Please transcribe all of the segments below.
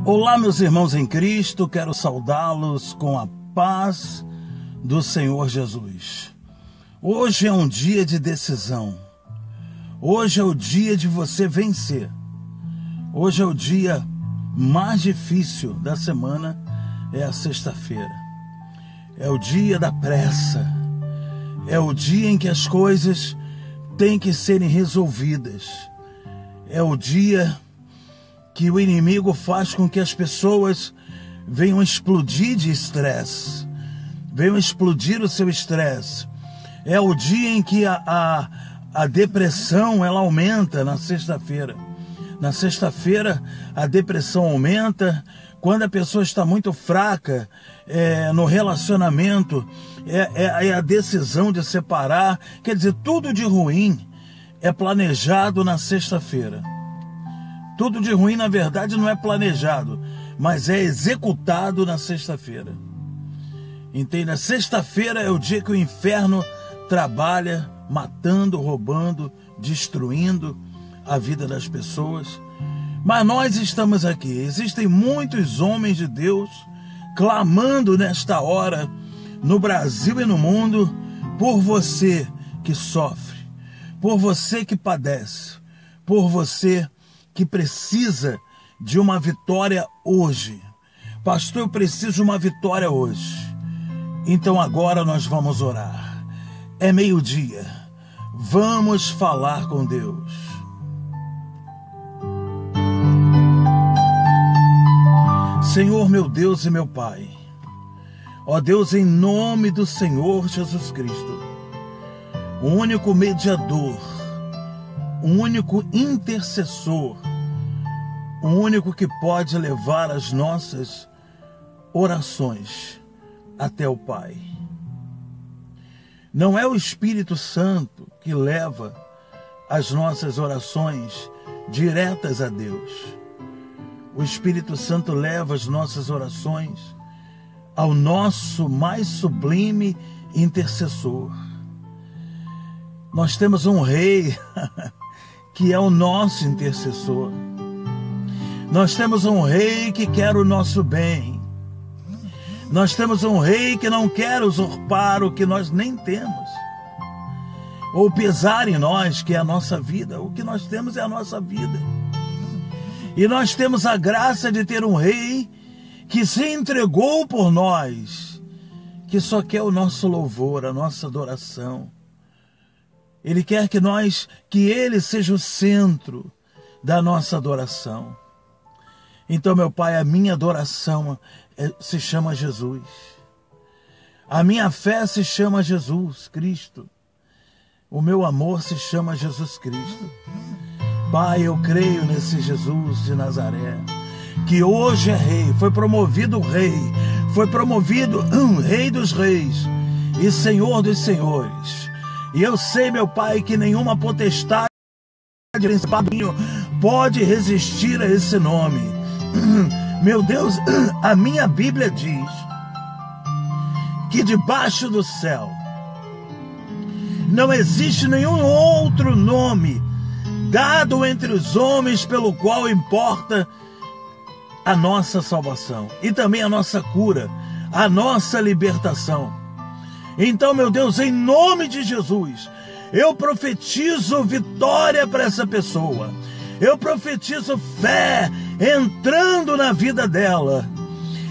Olá, meus irmãos em Cristo, quero saudá-los com a paz do Senhor Jesus. Hoje é um dia de decisão. Hoje é o dia de você vencer. Hoje é o dia mais difícil da semana, é a sexta-feira. É o dia da pressa. É o dia em que as coisas têm que serem resolvidas. É o dia que o inimigo faz com que as pessoas venham explodir de estresse, venham explodir o seu estresse. É o dia em que a depressão ela aumenta na sexta-feira. Na sexta-feira a depressão aumenta quando a pessoa está muito fraca no relacionamento, é a decisão de separar. Quer dizer, tudo de ruim é planejado na sexta-feira. Tudo de ruim, na verdade, não é planejado, mas é executado na sexta-feira. Entende? A sexta-feira é o dia que o inferno trabalha, matando, roubando, destruindo a vida das pessoas. Mas nós estamos aqui. Existem muitos homens de Deus clamando nesta hora, no Brasil e no mundo, por você que sofre, por você que padece, por você que precisa de uma vitória hoje. Pastor, eu preciso de uma vitória hoje. Então agora nós vamos orar. É meio-dia. Vamos falar com Deus. Senhor, meu Deus e meu Pai. Ó Deus, em nome do Senhor Jesus Cristo, o único mediador, o único intercessor, o único que pode levar as nossas orações até o Pai. Não é o Espírito Santo que leva as nossas orações diretas a Deus. O Espírito Santo leva as nossas orações ao nosso mais sublime intercessor. Nós temos um rei que é o nosso intercessor. Nós temos um rei que quer o nosso bem. Nós temos um rei que não quer usurpar o que nós nem temos, ou pesar em nós, que é a nossa vida. O que nós temos é a nossa vida. E nós temos a graça de ter um rei que se entregou por nós, que só quer o nosso louvor, a nossa adoração. Ele quer que ele seja o centro da nossa adoração. Então, meu Pai, a minha adoração se chama Jesus. A minha fé se chama Jesus Cristo. O meu amor se chama Jesus Cristo. Pai, eu creio nesse Jesus de Nazaré, que hoje é rei, foi promovido rei, foi promovido rei dos reis e senhor dos senhores. E eu sei, meu Pai, que nenhuma potestade pode resistir a esse nome. Meu Deus, a minha Bíblia diz que debaixo do céu não existe nenhum outro nome dado entre os homens pelo qual importa a nossa salvação e também a nossa cura, a nossa libertação. Então, meu Deus, em nome de Jesus, eu profetizo vitória para essa pessoa. Eu profetizo fé entrando na vida dela.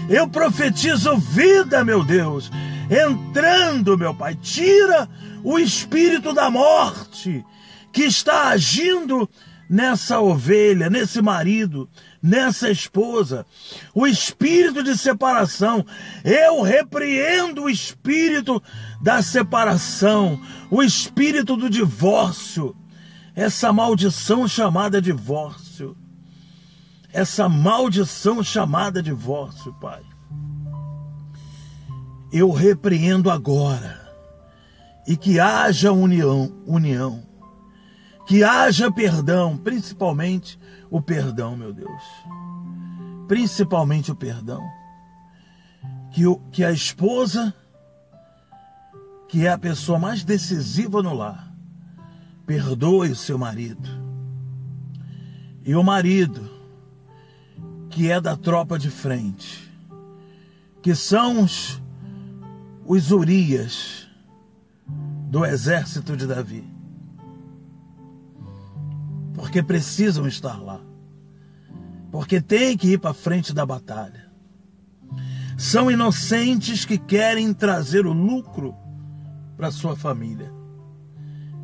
Eu profetizo vida, meu Deus, entrando, meu Pai. Tira o espírito da morte que está agindo nessa ovelha, nesse marido, nessa esposa. O espírito de separação. Eu repreendo o espírito da separação, o espírito do divórcio. Essa maldição chamada divórcio. Essa maldição chamada divórcio, Pai. Eu repreendo agora. E que haja união. Que haja perdão, principalmente o perdão, meu Deus. Principalmente o perdão. Que a esposa, que é a pessoa mais decisiva no lar, perdoe o seu marido. E o marido, que é da tropa de frente, que são os Urias do exército de Davi, porque precisam estar lá, porque tem que ir para frente da batalha. São inocentes que querem trazer o lucro para sua família,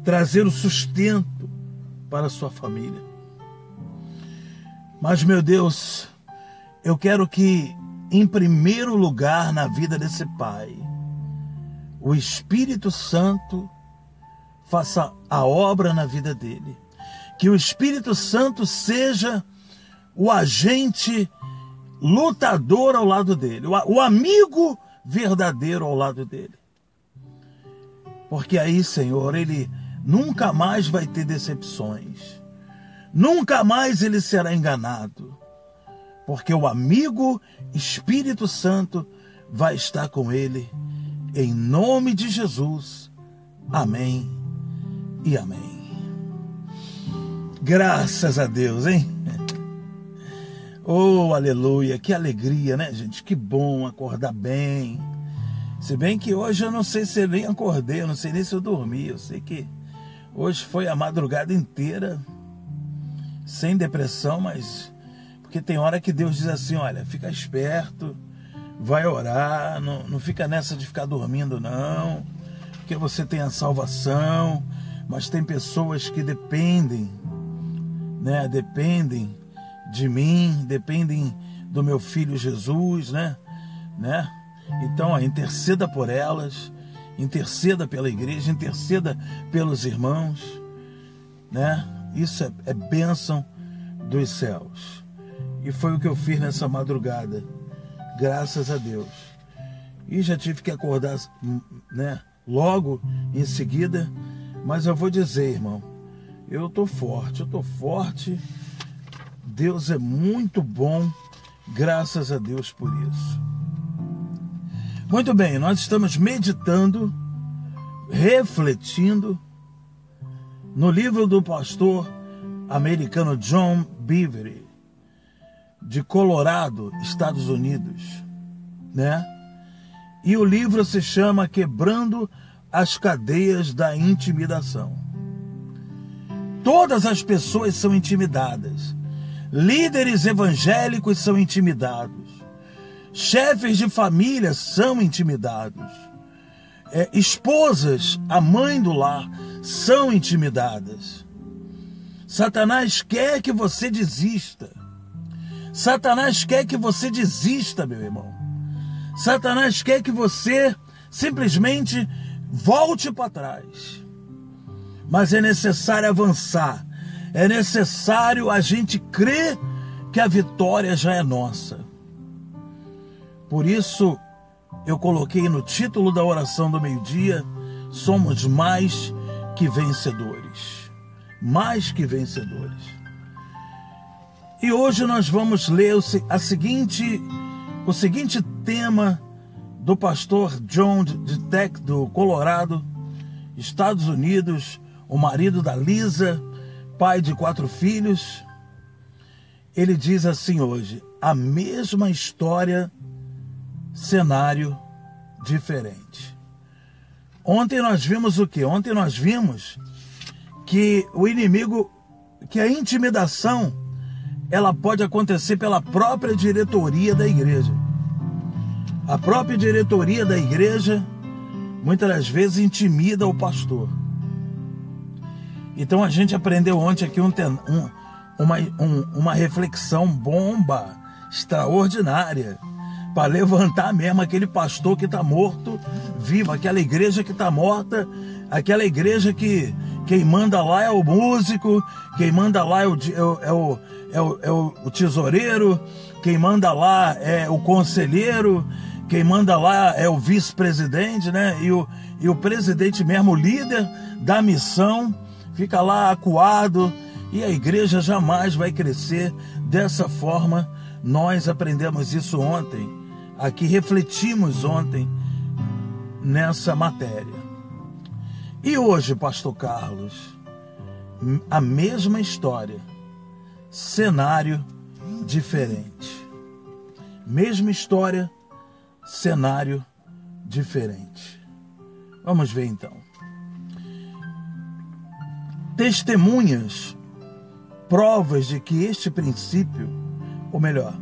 trazer o sustento para sua família. Mas, meu Deus, eu quero que, em primeiro lugar na vida desse pai, o Espírito Santo faça a obra na vida dele. Que o Espírito Santo seja o agente lutador ao lado dele, o amigo verdadeiro ao lado dele. Porque aí, Senhor, ele nunca mais vai ter decepções. Nunca mais ele será enganado. Porque o amigo Espírito Santo vai estar com ele. Em nome de Jesus. Amém e amém. Graças a Deus, hein? Oh, aleluia. Que alegria, né, gente? Que bom acordar bem. Se bem que hoje eu não sei se eu nem acordei, eu não sei nem se eu dormi. Eu sei que hoje foi a madrugada inteira sem depressão, mas porque tem hora que Deus diz assim, olha, fica esperto, vai orar, não fica nessa de ficar dormindo não, porque você tem a salvação, mas tem pessoas que dependem, né? Dependem de mim, dependem do meu filho Jesus, né? Então, ó, interceda por elas, interceda pela igreja, interceda pelos irmãos, né? Isso é bênção dos céus. E foi o que eu fiz nessa madrugada, graças a Deus. E já tive que acordar, né, logo em seguida, mas eu vou dizer, irmão, eu tô forte. Deus é muito bom, graças a Deus por isso. Muito bem, nós estamos meditando, refletindo no livro do pastor americano John Bevere, de Colorado, Estados Unidos, né? E o livro se chama Quebrando as Cadeias da Intimidação. Todas as pessoas são intimidadas. Líderes evangélicos são intimidados. Chefes de família são intimidados. Esposas, a mãe do lar, são intimidadas. Satanás quer que você desista. Satanás quer que você desista, meu irmão. Satanás quer que você simplesmente volte para trás. Mas é necessário avançar. É necessário a gente crer que a vitória já é nossa. Por isso, eu coloquei no título da oração do meio-dia, somos mais que vencedores. Mais que vencedores. E hoje nós vamos ler o seguinte tema do pastor John do Colorado, Estados Unidos, o marido da Lisa, pai de 4 filhos. Ele diz assim hoje, a mesma história, cenário diferente. Ontem nós vimos o quê? Ontem nós vimos que o inimigo, que a intimidação, ela pode acontecer pela própria diretoria da igreja. A própria diretoria da igreja, muitas das vezes, intimida o pastor. Então a gente aprendeu ontem aqui uma reflexão bomba, extraordinária, para levantar mesmo aquele pastor que está morto, vivo, aquela igreja que está morta, aquela igreja que quem manda lá é o músico, quem manda lá é o tesoureiro, quem manda lá é o conselheiro, quem manda lá é o vice-presidente, né? E o presidente mesmo, o líder da missão, fica lá acuado, e a igreja jamais vai crescer dessa forma. Nós aprendemos isso ontem. Aqui refletimos ontem nessa matéria. E hoje, pastor Carlos, a mesma história, cenário diferente. Mesma história, cenário diferente. Vamos ver então. Testemunhas, provas de que este princípio, ou melhor,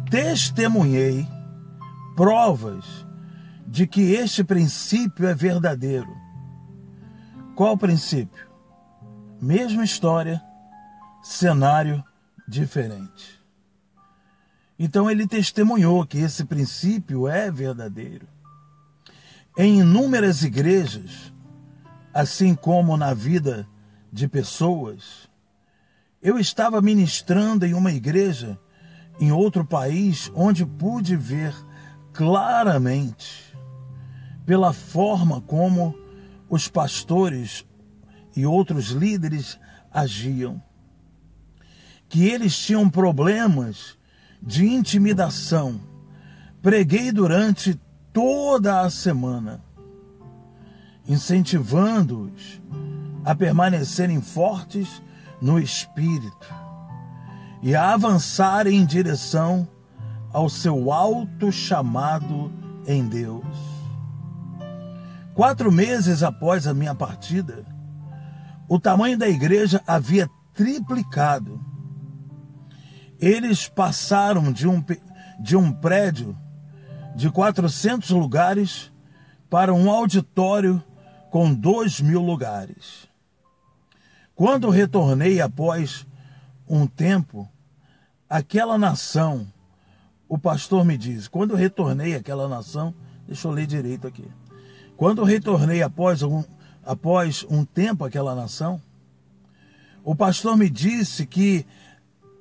testemunhei provas de que este princípio é verdadeiro. Qual princípio? Mesma história, cenário diferente. Então ele testemunhou que esse princípio é verdadeiro. Em inúmeras igrejas, assim como na vida de pessoas, eu estava ministrando em uma igreja em outro país, onde pude ver claramente, pela forma como os pastores e outros líderes agiam, que eles tinham problemas de intimidação. Preguei durante toda a semana, incentivando-os a permanecerem fortes no Espírito e a avançarem em direção ao seu alto chamado em Deus. 4 meses após a minha partida, o tamanho da igreja havia triplicado. Eles passaram de um prédio de 400 lugares para um auditório com 2.000 lugares. Quando retornei após um tempo, aquela nação, o pastor me diz, quando retornei àquela nação, deixa eu ler direito aqui. Quando retornei após um tempo àquela nação, o pastor me disse que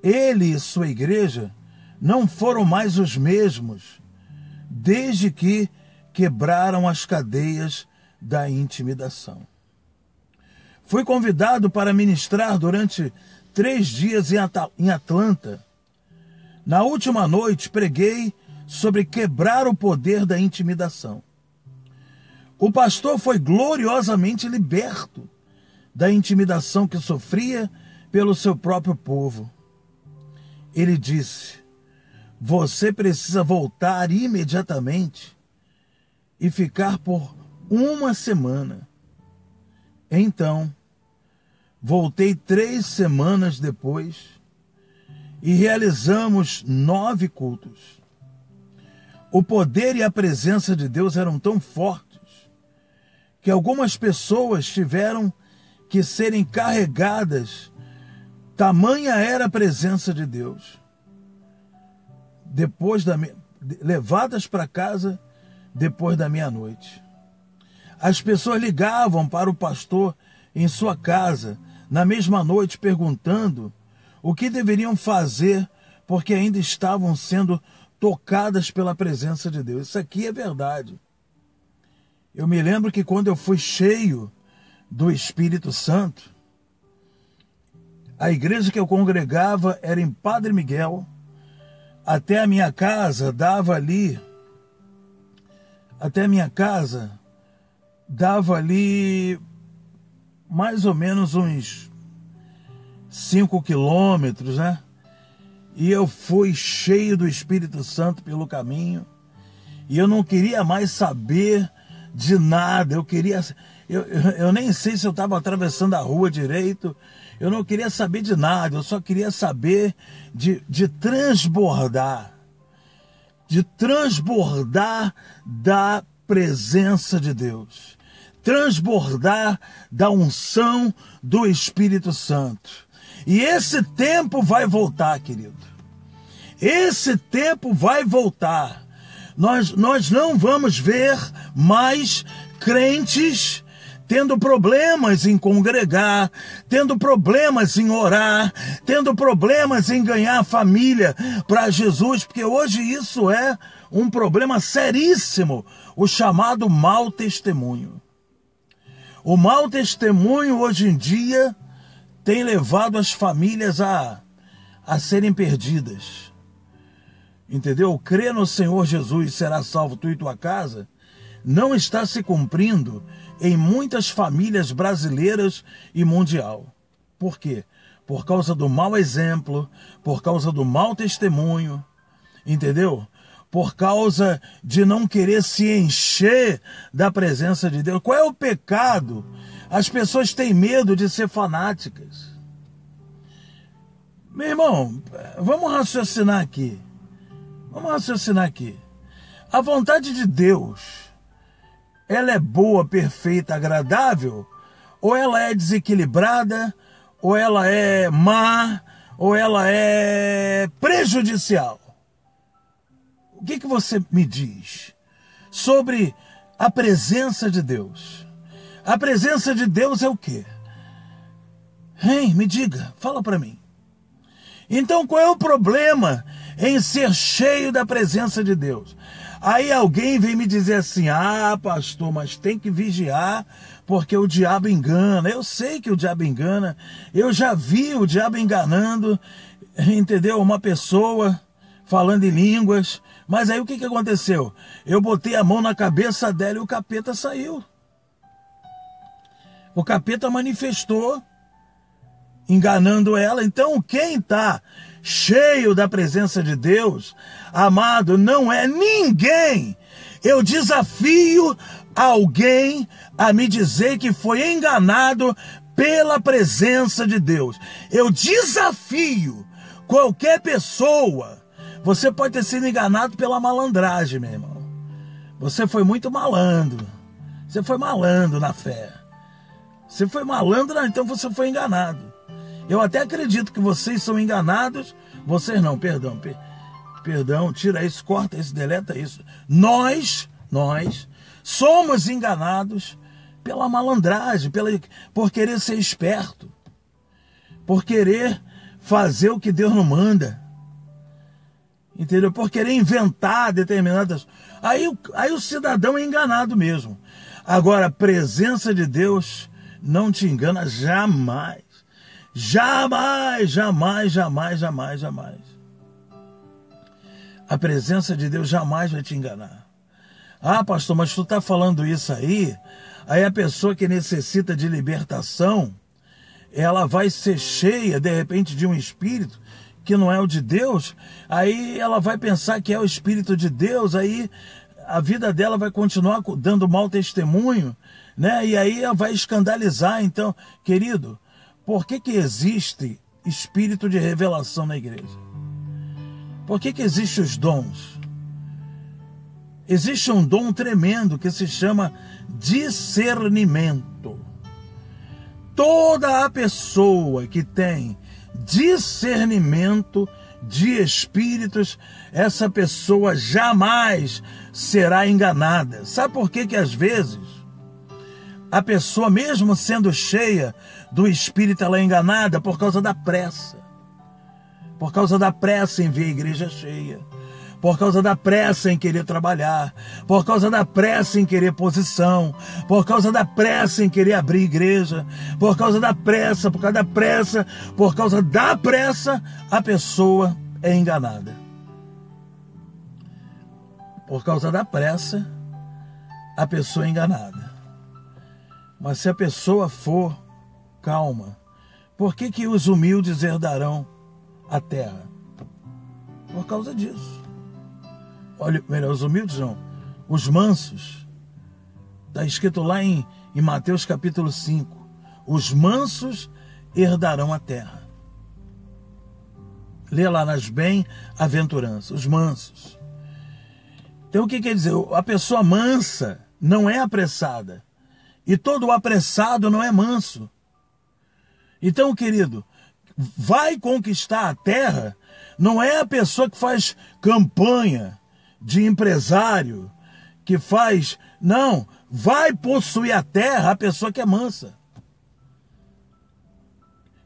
ele e sua igreja não foram mais os mesmos desde que quebraram as cadeias da intimidação. Fui convidado para ministrar durante 3 dias em Atlanta. Na última noite, preguei sobre quebrar o poder da intimidação. O pastor foi gloriosamente liberto da intimidação que sofria pelo seu próprio povo. Ele disse: você precisa voltar imediatamente e ficar por 1 semana. Então, voltei 3 semanas depois e realizamos 9 cultos. O poder e a presença de Deus eram tão fortes que algumas pessoas tiveram que serem carregadas, tamanha era a presença de Deus. Levadas para casa depois da meia-noite. As pessoas ligavam para o pastor em sua casa na mesma noite perguntando o que deveriam fazer porque ainda estavam sendo tocadas pela presença de Deus. Isso aqui é verdade. Eu me lembro que quando eu fui cheio do Espírito Santo, a igreja que eu congregava era em Padre Miguel. Até a minha casa dava ali mais ou menos uns 5 quilômetros, né? E eu fui cheio do Espírito Santo pelo caminho. E eu não queria mais saber de nada. Eu nem sei se eu estava atravessando a rua direito. Eu não queria saber de nada. Eu só queria saber de transbordar. De transbordar da presença de Deus. Transbordar da unção do Espírito Santo. E esse tempo vai voltar, querido. Esse tempo vai voltar. Nós não vamos ver mais crentes tendo problemas em congregar, tendo problemas em orar, tendo problemas em ganhar família para Jesus, porque hoje isso é um problema seríssimo, o chamado mau testemunho. O mau testemunho hoje em dia tem levado as famílias a serem perdidas. Entendeu? Crer no Senhor Jesus, será salvo tu e tua casa, não está se cumprindo em muitas famílias brasileiras e mundial. Por quê? Por causa do mau exemplo, por causa do mau testemunho. entendeu? Por causa de não querer se encher da presença de Deus. Qual é o pecado? As pessoas têm medo de ser fanáticas. Meu irmão, vamos raciocinar aqui. A vontade de Deus, ela é boa, perfeita, agradável? Ou ela é desequilibrada? Ou ela é má? Ou ela é prejudicial? O que você me diz sobre a presença de Deus? A presença de Deus é o quê? Hein, me diga, fala para mim. Então qual é o problema em ser cheio da presença de Deus? Aí alguém vem me dizer assim, pastor, mas tem que vigiar porque o diabo engana. Eu sei que o diabo engana, eu já vi o diabo enganando, entendeu? Uma pessoa falando em línguas, mas aí o que aconteceu? Eu botei a mão na cabeça dela e o capeta saiu. O capeta manifestou, enganando ela. Então quem está cheio da presença de Deus, amado, não é ninguém. Eu desafio alguém a me dizer que foi enganado pela presença de Deus. Eu desafio qualquer pessoa. Você pode ter sido enganado pela malandragem, meu irmão. Você foi muito malandro. Você foi malandro na fé. Você foi malandro, então você foi enganado. Eu até acredito que vocês são enganados. Vocês não, perdão, tira isso, corta isso, deleta isso. Nós somos enganados pela malandragem, por querer ser esperto, por querer fazer o que Deus não manda, entendeu? Por querer inventar determinadas... Aí o cidadão é enganado mesmo. Agora, a presença de Deus não te engana jamais. Jamais. A presença de Deus jamais vai te enganar. Pastor, mas tu está falando isso aí a pessoa que necessita de libertação, ela vai ser cheia, de repente, de um espírito que não é o de Deus, aí ela vai pensar que é o Espírito de Deus, aí a vida dela vai continuar dando mau testemunho, né? E aí ela vai escandalizar. Então, querido, por que existe espírito de revelação na igreja? Por que existem os dons? Existe um dom tremendo que se chama discernimento. Toda a pessoa que tem discernimento de espíritos, essa pessoa jamais será enganada. Sabe por que às vezes a pessoa, mesmo sendo cheia do espírito, ela é enganada? Por causa da pressa. Por causa da pressa em ver a igreja cheia. Por causa da pressa em querer trabalhar, por causa da pressa em querer posição, por causa da pressa em querer abrir igreja, por causa da pressa, a pessoa é enganada. Por causa da pressa, a pessoa é enganada. Mas se a pessoa for calma, por que os humildes herdarão a terra? Por causa disso. Olha, melhor, os humildes não, os mansos. Está escrito lá em Mateus capítulo 5. Os mansos herdarão a terra. Lê lá nas bem-aventuranças, os mansos. Então o que quer dizer? A pessoa mansa não é apressada. E todo apressado não é manso. Então, querido, vai conquistar a terra não é a pessoa que faz campanha de empresário, que faz... Não, vai possuir a terra a pessoa que é mansa.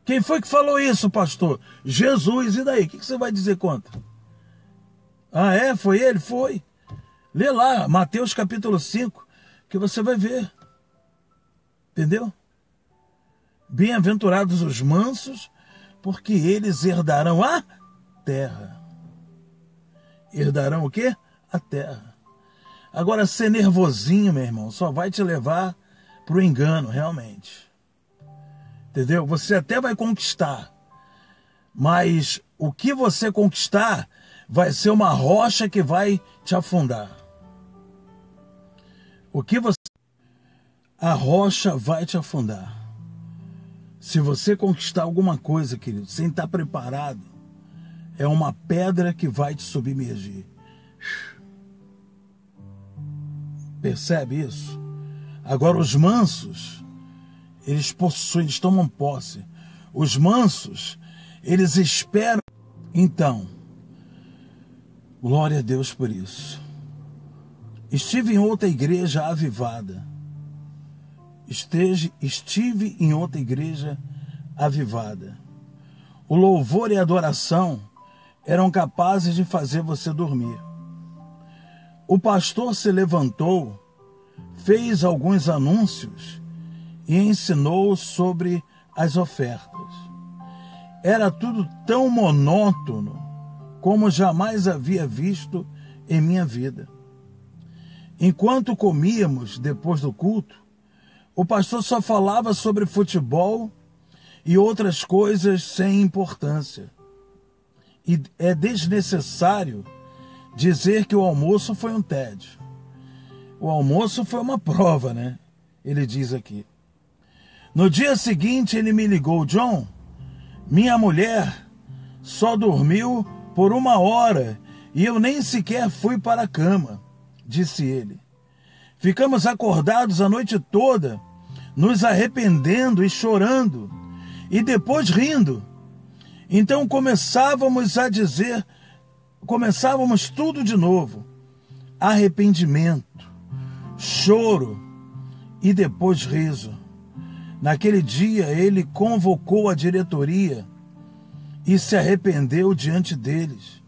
Quem foi que falou isso, pastor? Jesus. E daí? O que você vai dizer contra? Foi ele? Foi. Lê lá, Mateus capítulo 5, que você vai ver. Entendeu? Bem-aventurados os mansos, porque eles herdarão a terra. Herdarão o quê? A terra. Agora, ser nervosinho, meu irmão, só vai te levar para o engano, realmente. Entendeu? Você até vai conquistar, Mas o que você conquistar vai ser uma rocha que vai te afundar. A rocha vai te afundar. Se você conquistar alguma coisa, querido, sem estar preparado, é uma pedra que vai te submergir. Percebe isso? Agora os mansos, eles possuem, eles tomam posse. Os mansos, eles esperam. Então, glória a Deus por isso. Estive em outra igreja avivada. Estive em outra igreja avivada. O louvor e a adoração eram capazes de fazer você dormir. O pastor se levantou, fez alguns anúncios e ensinou sobre as ofertas. Era tudo tão monótono como jamais havia visto em minha vida. Enquanto comíamos depois do culto, o pastor só falava sobre futebol e outras coisas sem importância. E é desnecessário dizer que o almoço foi um tédio. O almoço foi uma prova, né? Ele diz aqui. No dia seguinte ele me ligou: John, minha mulher só dormiu por 1 hora e eu nem sequer fui para a cama, disse ele. Ficamos acordados a noite toda, nos arrependendo e chorando, e depois rindo. Então começávamos tudo de novo. Arrependimento, choro e depois riso. Naquele dia ele convocou a diretoria e se arrependeu diante deles,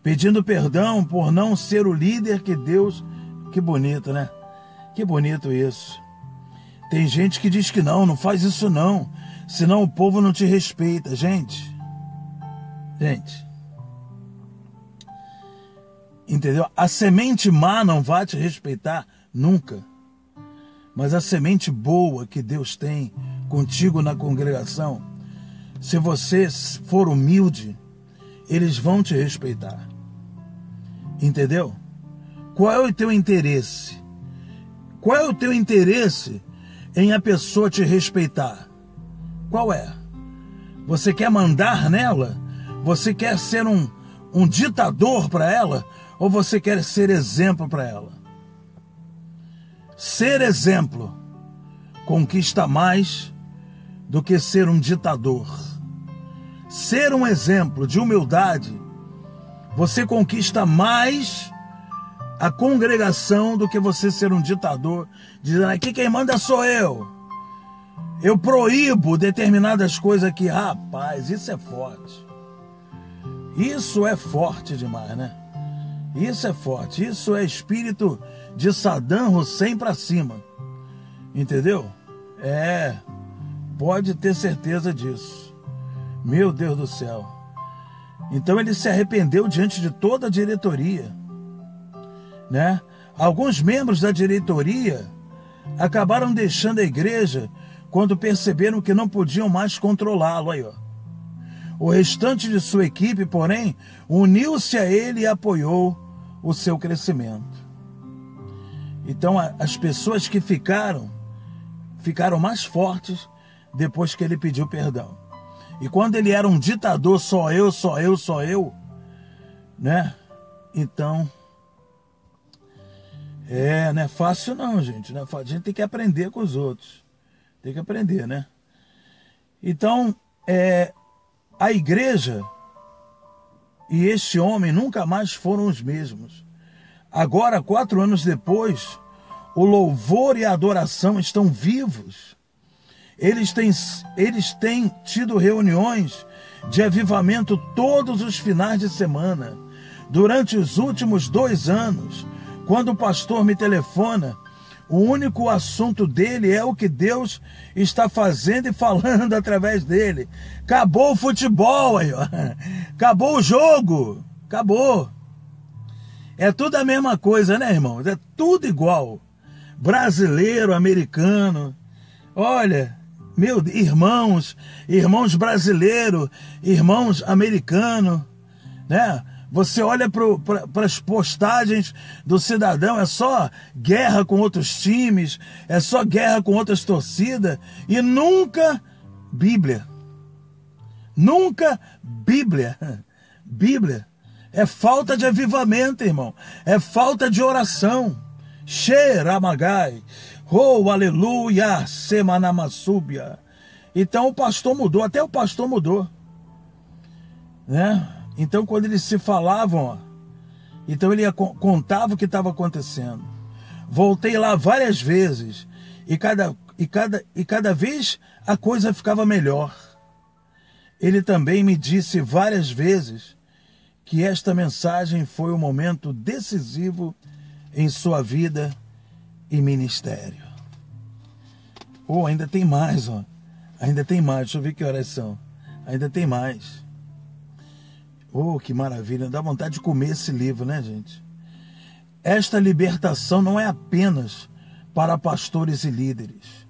pedindo perdão por não ser o líder que Deus... Que bonito, né? Que bonito isso. Tem gente que diz que não faz isso não, senão o povo não te respeita. Gente, entendeu? A semente má não vai te respeitar nunca, mas a semente boa que Deus tem contigo na congregação, se você for humilde, eles vão te respeitar. Entendeu? Qual é o teu interesse? Qual é o teu interesse em a pessoa te respeitar? Qual é? Você quer mandar nela? Você quer ser um ditador para ela? Ou você quer ser exemplo para ela? Ser exemplo conquista mais do que ser um ditador. Ser um exemplo de humildade, você conquista mais a congregação do que você ser um ditador, dizendo aqui quem manda sou eu. Eu proíbo determinadas coisas aqui. Rapaz, isso é forte. Isso é forte demais, né? Isso é forte. Isso é espírito de Saddam Hussein para cima. Entendeu? Pode ter certeza disso. Meu Deus do céu. Então ele se arrependeu diante de toda a diretoria, né? Alguns membros da diretoria acabaram deixando a igreja quando perceberam que não podiam mais controlá-lo. Aí, ó. O restante de sua equipe, porém, uniu-se a ele e apoiou o seu crescimento. Então, as pessoas que ficaram mais fortes depois que ele pediu perdão. E quando ele era um ditador, só eu, né? Então, não é fácil não, gente. Não é fácil. A gente tem que aprender com os outros. Tem que aprender, né? Então, a igreja e este homem nunca mais foram os mesmos. Agora, 4 anos depois, o louvor e a adoração estão vivos. Eles têm tido reuniões de avivamento todos os finais de semana. Durante os últimos 2 anos, quando o pastor me telefona, o único assunto dele é o que Deus está fazendo e falando através dele. Acabou o futebol aí, ó. Acabou o jogo. Acabou. É tudo a mesma coisa, né, irmãos? É tudo igual. Brasileiro, americano. Olha, irmãos brasileiros, irmãos americanos, né? Você olha para as postagens do cidadão, é só guerra com outros times, é só guerra com outras torcidas, e nunca Bíblia. Nunca Bíblia. Bíblia é falta de avivamento, irmão. É falta de oração. Xeramagai. Oh, aleluia. Semanamassúbia. Então o pastor mudou, até o pastor mudou, né? Então quando eles se falavam, ó, então ele contava o que estava acontecendo. Voltei lá várias vezes e cada vez a coisa ficava melhor. Ele também me disse várias vezes que esta mensagem foi um momento decisivo em sua vida e ministério. Oh, ainda tem mais, ó. Ainda tem mais, deixa eu ver que horas são. Ainda tem mais. Oh, que maravilha, dá vontade de comer esse livro, né, gente? Esta libertação não é apenas para pastores e líderes,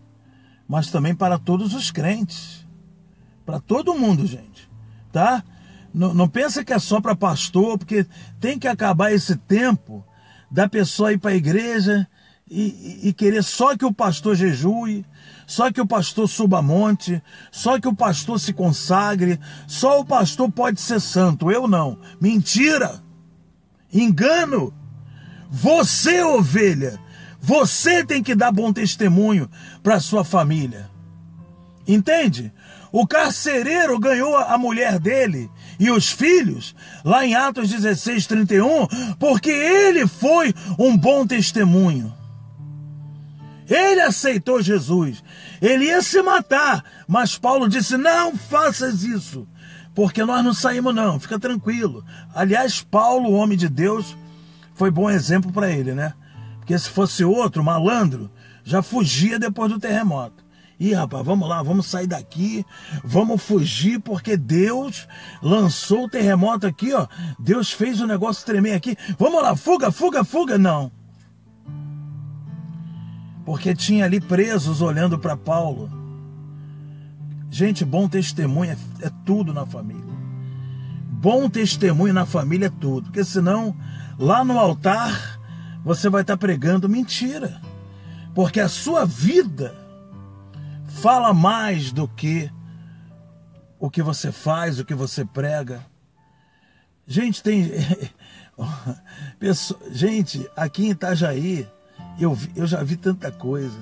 mas também para todos os crentes. Para todo mundo, gente, tá? Não pensa que é só para pastor, porque tem que acabar esse tempo da pessoa ir para a igreja e querer só que o pastor jejue, só que o pastor suba monte, só que o pastor se consagre, só o pastor pode ser santo, eu não. Mentira! Engano! Você, ovelha, você tem que dar bom testemunho para a sua família. Entende? O carcereiro ganhou a mulher dele e os filhos, lá em Atos 16:31, porque ele foi um bom testemunho. Ele aceitou Jesus. Ele ia se matar, mas Paulo disse, não faças isso, porque nós não saímos não, fica tranquilo. Aliás, Paulo, o homem de Deus, foi bom exemplo para ele, né? Porque se fosse outro, malandro, já fugia depois do terremoto. Ih, rapaz, vamos lá, vamos sair daqui, vamos fugir, porque Deus lançou o terremoto aqui, ó. Deus fez o negócio tremer aqui. Vamos lá, fuga, fuga, fuga. Não. Porque tinha ali presos olhando para Paulo. Gente, bom testemunho é tudo na família. Bom testemunho na família é tudo. Porque senão, lá no altar, você vai estar pregando mentira. Porque a sua vida fala mais do que o que você faz, o que você prega. Gente, gente, aqui em Itajaí, eu já vi tanta coisa.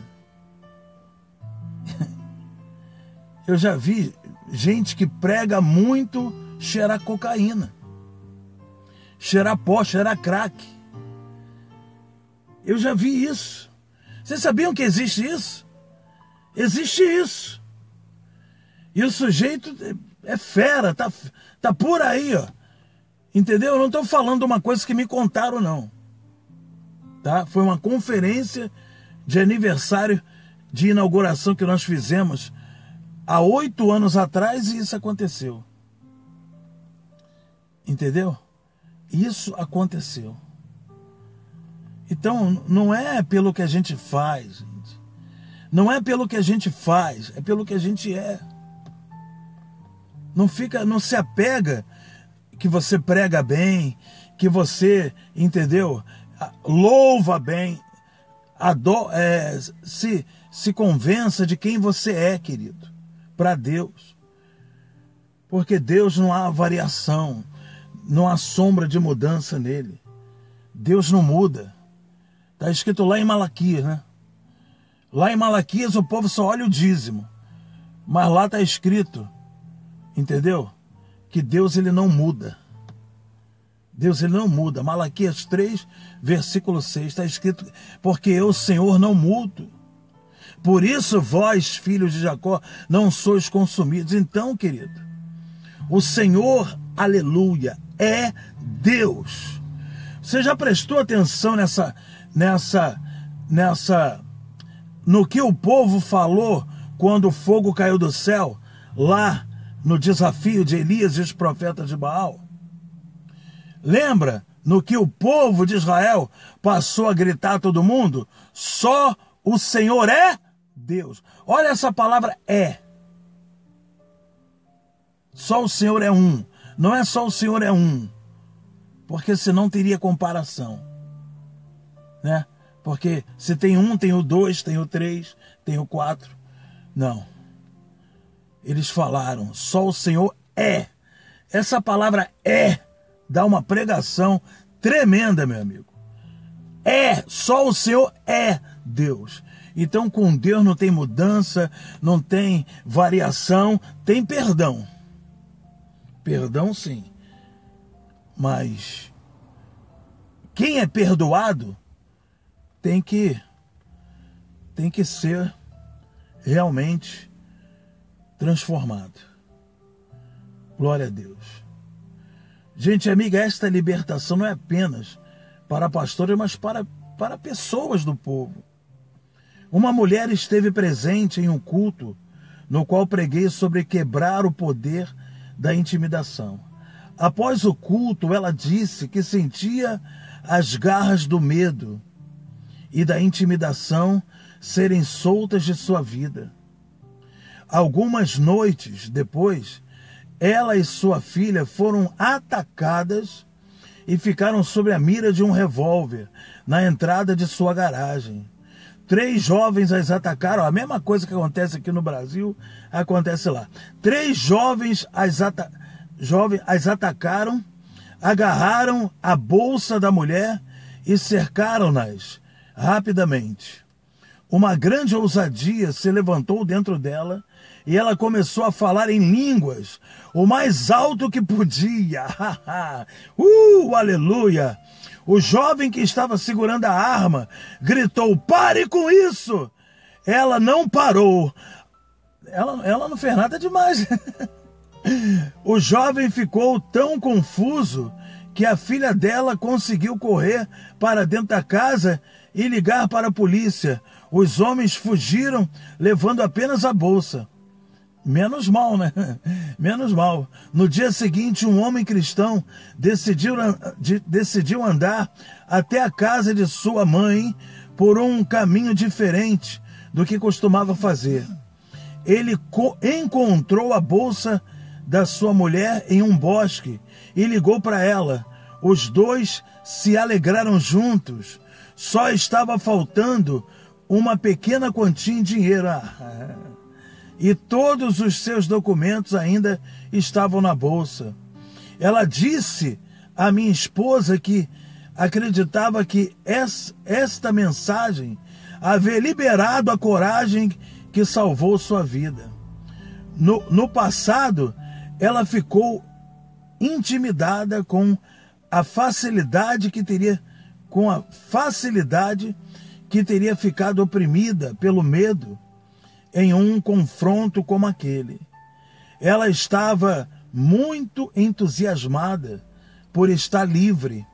Eu já vi gente que prega muito cheirar cocaína, cheirar pó, cheirar crack. Eu já vi isso. Vocês sabiam que existe isso? Existe isso. E o sujeito é fera, tá por aí, ó. Entendeu? Eu não estou falando de uma coisa que me contaram, não. Tá? Foi uma conferência de aniversário de inauguração que nós fizemos há 8 anos atrás e isso aconteceu. Entendeu? Isso aconteceu. Então, não é pelo que a gente faz, gente. Não é pelo que a gente faz, é pelo que a gente é. Não se apega que você prega bem, que você, entendeu? Louva bem, se convença de quem você é, querido, para Deus. Porque Deus não há variação, não há sombra de mudança nele. Deus não muda. Está escrito lá em Malaquias, né? Lá em Malaquias o povo só olha o dízimo, mas lá está escrito, entendeu? Que Deus ele não muda. Deus ele não muda. Malaquias 3, versículo 6, está escrito, porque eu, Senhor, não mudo. Por isso vós, filhos de Jacó, não sois consumidos. Então, querido, o Senhor, aleluia, é Deus. Você já prestou atenção no que o povo falou quando o fogo caiu do céu, lá no desafio de Elias e os profetas de Baal? Lembra no que o povo de Israel passou a gritar a todo mundo? Só o Senhor é Deus. Olha essa palavra é. Só o Senhor é um. Não é só o Senhor é um. Porque senão teria comparação. Né? Porque se tem um, tem o dois, tem o três, tem o quatro. Não. Eles falaram, só o Senhor é. Essa palavra é dá uma pregação tremenda, meu amigo. É, só o Senhor é Deus. Então com Deus não tem mudança, não tem variação, tem perdão. Perdão sim. Mas quem é perdoado tem que ser realmente transformado. Glória a Deus. Gente amiga, esta libertação não é apenas para pastores, mas para pessoas do povo. Uma mulher esteve presente em um culto no qual preguei sobre quebrar o poder da intimidação. Após o culto, ela disse que sentia as garras do medo e da intimidação serem soltas de sua vida. Algumas noites depois, ela e sua filha foram atacadas e ficaram sob a mira de um revólver na entrada de sua garagem. 3 jovens as atacaram, a mesma coisa que acontece aqui no Brasil, acontece lá. 3 jovens as atacaram, agarraram a bolsa da mulher e cercaram-nas rapidamente. Uma grande ousadia se levantou dentro dela e ela começou a falar em línguas, o mais alto que podia. Aleluia! O jovem que estava segurando a arma gritou, pare com isso! Ela não parou. Ela não fez nada demais. O jovem ficou tão confuso que a filha dela conseguiu correr para dentro da casa e ligar para a polícia. Os homens fugiram, levando apenas a bolsa. Menos mal, né? Menos mal. No dia seguinte, um homem cristão decidiu andar até a casa de sua mãe por um caminho diferente do que costumava fazer. Ele encontrou a bolsa da sua mulher em um bosque e ligou para ela. Os dois se alegraram juntos. Só estava faltando uma pequena quantia em dinheiro. E todos os seus documentos ainda estavam na bolsa. Ela disse à minha esposa que acreditava que esta mensagem havia liberado a coragem que salvou sua vida. No passado, ela ficou intimidada com a facilidade que teria ficado oprimida pelo medo em um confronto como aquele. Ela estava muito entusiasmada por estar livre.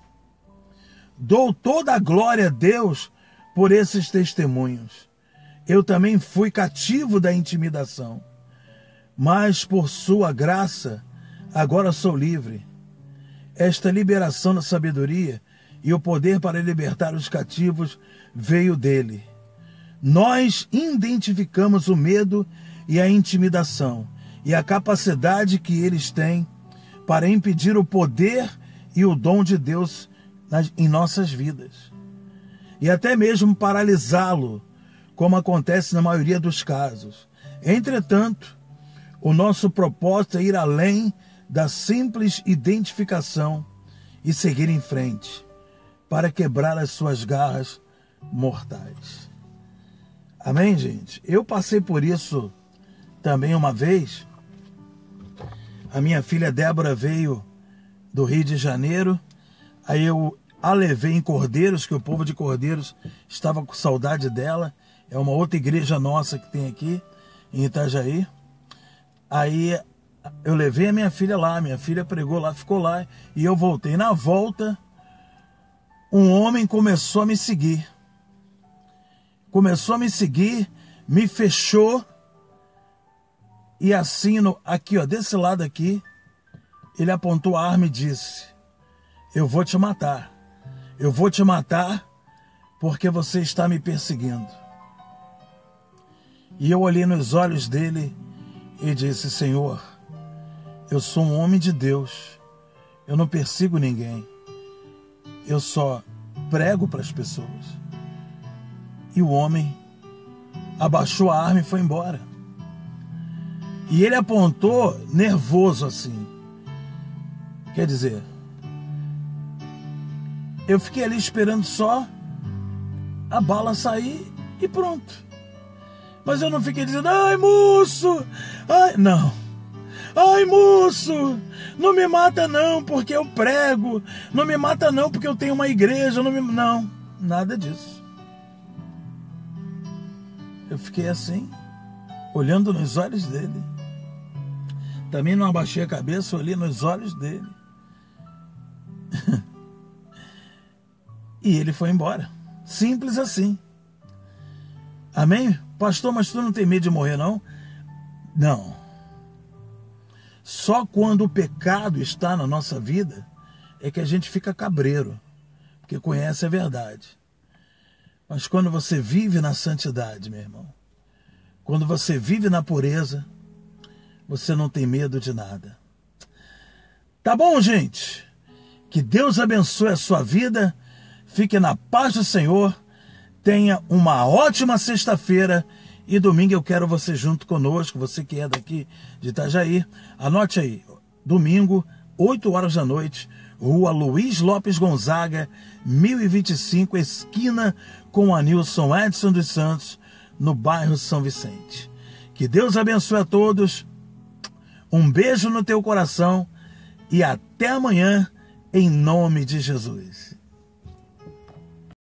Dou toda a glória a Deus por esses testemunhos. Eu também fui cativo da intimidação, mas por sua graça, agora sou livre. Esta liberação da sabedoria e o poder para libertar os cativos veio dele. Nós identificamos o medo e a intimidação e a capacidade que eles têm para impedir o poder e o dom de Deus em nossas vidas. E até mesmo paralisá-lo, como acontece na maioria dos casos. Entretanto, o nosso propósito é ir além da simples identificação e seguir em frente para quebrar as suas garras mortais. Amém, gente? Eu passei por isso também uma vez. A minha filha Débora veio do Rio de Janeiro. Aí eu a levei em Cordeiros, que o povo de Cordeiros estava com saudade dela. É uma outra igreja nossa que tem aqui em Itajaí. Aí eu levei a minha filha lá. Minha filha pregou lá, ficou lá. E eu voltei. Na volta, um homem começou a me seguir. Me fechou, e assim, aqui, ó, desse lado aqui, ele apontou a arma e disse, eu vou te matar porque você está me perseguindo. E eu olhei nos olhos dele e disse: Senhor, eu sou um homem de Deus, eu não persigo ninguém, eu só prego para as pessoas. E o homem abaixou a arma e foi embora. E ele apontou nervoso assim. Quer dizer, eu fiquei ali esperando só a bala sair e pronto. Mas eu não fiquei dizendo: ai, moço, ai, não. Ai, moço, não me mata não, porque eu prego. Não me mata não, porque eu tenho uma igreja. Não, nada disso. Eu fiquei assim, olhando nos olhos dele. Também não abaixei a cabeça, olhei nos olhos dele. E ele foi embora. Simples assim. Amém? Pastor, mas tu não tem medo de morrer, não? Não. Só quando o pecado está na nossa vida é que a gente fica cabreiro, porque conhece a verdade. Mas quando você vive na santidade, meu irmão, quando você vive na pureza, você não tem medo de nada. Tá bom, gente? Que Deus abençoe a sua vida. Fique na paz do Senhor. Tenha uma ótima sexta-feira. E domingo eu quero você junto conosco. Você que é daqui de Itajaí. Anote aí. Domingo, 8 horas da noite. Rua Luiz Lopes Gonzaga, 1025, esquina com a Nilson Edson dos Santos, no bairro São Vicente. Que Deus abençoe a todos. Um beijo no teu coração. E até amanhã, em nome de Jesus.